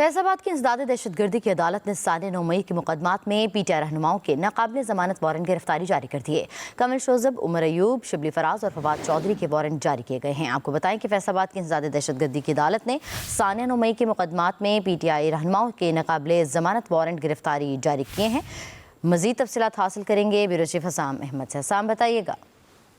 फैसलाबाद की इंसदाद दहशतगर्दी की अदालत ने साने 9 मई के मुकदमात में पीटीआई रहनुमाओं के नाकाबिल जमानत वारंट गिरफ्तारी जारी कर दिए। कमल शोजब, उमर अयूब, शिबली फराज और फवाद चौधरी के वारंट जारी किए गए हैं। आपको बताएं कि फैसलाबाद की इंसदाद दहशतगर्दी की अदालत ने साने 9 मई के मुकदमात में पीटीआई रहनुमाओं के नाकाबिल जमानत वारंट गिरफ्तारी जारी किए हैं। मजीद तफसीलात हासिल करेंगे ब्यूरो चीफ हसाम अहमद से। हसाम, बताइएगा।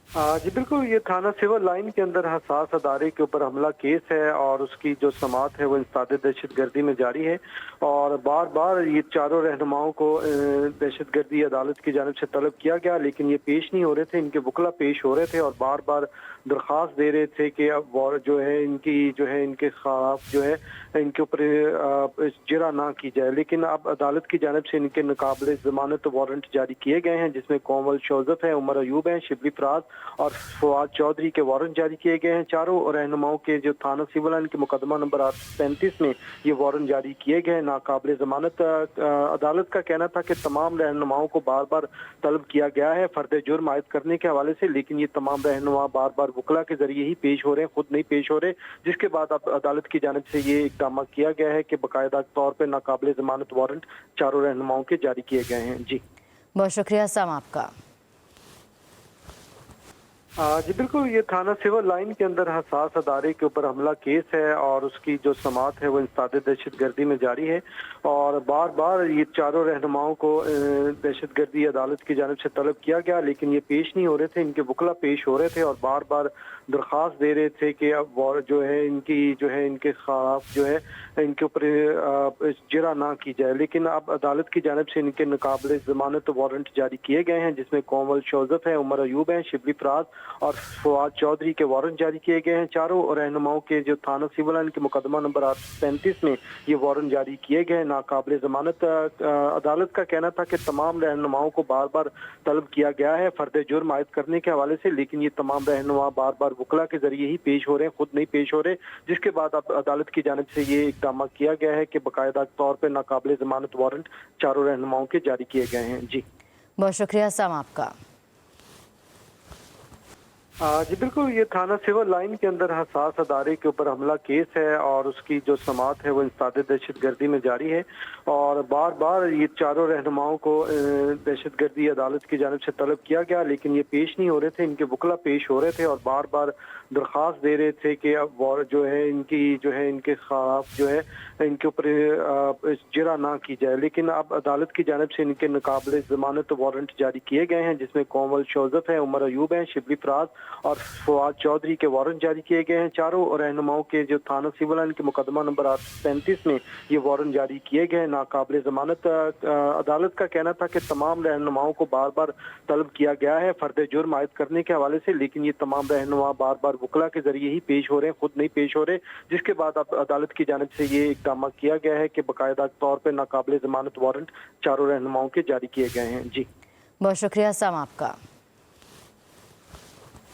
जी बिल्कुल, ये थाना सिविल लाइन के अंदर हसास अदारे के ऊपर हमला केस है और उसकी जो समात है वो इंसदाद दहशतगर्दी में जारी है और बार बार ये चारों रहनुमाओं को दहशतगर्दी अदालत की जानिब से तलब किया गया, लेकिन ये पेश नहीं हो रहे थे। इनके वकला पेश हो रहे थे और बार बार दरख्वास्त दे रहे थे कि अब जो है इनके खिलाफ जो है इनके ऊपर जिरा ना की जाए, लेकिन अब अदालत की जानिब से इनके मुकाबले जमानत वारंट जारी किए गए हैं, जिसमें कमल शोजब है, उमर अयूब है, शिबली फराज और फवाद चौधरी के वारंट जारी किए गए हैं। चारों रहनुमाओं के जो थाना सिविल लाइन के मुकदमा नंबर 835 में ये वारंट जारी किए गए नाकाबिल जमानत। अदालत का कहना था कि तमाम रहनुमाओं को बार बार तलब किया गया है फर्द जुर्म आयद करने के हवाले से, लेकिन ये तमाम रहनुमा बार बार वकला के जरिए ही पेश हो रहे हैं, खुद नहीं पेश हो रहे, जिसके बाद अब अदालत की जानिब से ये इकदाम किया गया है कि बाकायदा तौर पर नाकाबिल जमानत वारंट चारों रहनुमाओं के जारी किए गए हैं। जी बहुत शुक्रिया साम आपका। जी बिल्कुल, ये थाना सिविल लाइन के अंदर हसास अदारे के ऊपर हमला केस है और उसकी जो समात है वो इंसदाद दहशतगर्दी में जारी है और बार बार ये चारों रहनुमाओं को दहशतगर्दी अदालत की जानिब से तलब किया गया, लेकिन ये पेश नहीं हो रहे थे। इनके वकला पेश हो रहे थे और बार बार दरख्वास्त दे रहे थे कि अब जो है इनके खिलाफ जो है इनके ऊपर जिरा ना की जाए, लेकिन अब अदालत की जानिब से इनके मुकाबले जमानत वारंट जारी किए गए हैं, जिसमें कमल शोजब है, उमर अयूब है, शिबली फराज और फवाद चौधरी के वारंट जारी किए गए हैं। चारों रहनुमाओं के जो थाना सिविल लाइन के मुकदमा नंबर 835 में ये वारंट जारी किए गए नाकाबिल जमानत। अदालत का कहना था कि तमाम रहनुमाओं को बार बार तलब किया गया है फर्द जुर्म आयद करने के हवाले से, लेकिन ये तमाम रहनुमा बार बार वकला के जरिए ही पेश हो रहे हैं, खुद नहीं पेश हो रहे, जिसके बाद अब अदालत की जानिब से ये इकदाम किया गया है कि बाकायदा तौर पर नाकाबिल जमानत वारंट चारों रहनुमाओं के जारी किए गए हैं। जी बहुत शुक्रिया साम आपका। जी बिल्कुल, ये थाना सिविल लाइन के अंदर हसास अदारे के ऊपर हमला केस है और उसकी जो समात है वो इंसदाद दहशतगर्दी में जारी है और बार बार ये चारों रहनुमाओं को दहशतगर्दी अदालत की जानिब से तलब किया गया, लेकिन ये पेश नहीं हो रहे थे। इनके वकला पेश हो रहे थे और बार बार दरख्वास्त दे रहे थे कि अब जो है इनके खिलाफ जो है इनके ऊपर जिरा ना की जाए, लेकिन अब अदालत की जानिब से इनके मुकाबले जमानत वारंट जारी किए गए हैं, जिसमें कमल शोजब है, उमर अयूब है, शिबली फराज और फवाद चौधरी के वारंट जारी किए गए हैं। चारों रहनुमाओं के जो थाना सिविल लाइन के मुकदमा नंबर 835 में ये वारंट जारी किए गए नाकाबिल जमानत। अदालत का कहना था कि तमाम रहनुमाओं को बार बार तलब किया गया है फर्द जुर्म आयद करने के हवाले से, लेकिन ये तमाम रहनुमा बार बार वकला के जरिए ही पेश हो रहे हैं, खुद नहीं पेश हो रहे, जिसके बाद अब अदालत की जानिब से ये इकदाम किया गया है कि बाकायदा तौर पर नाकाबिल जमानत वारंट चारों रहनुमाओं के जारी किए गए हैं। जी बहुत शुक्रिया साम आपका।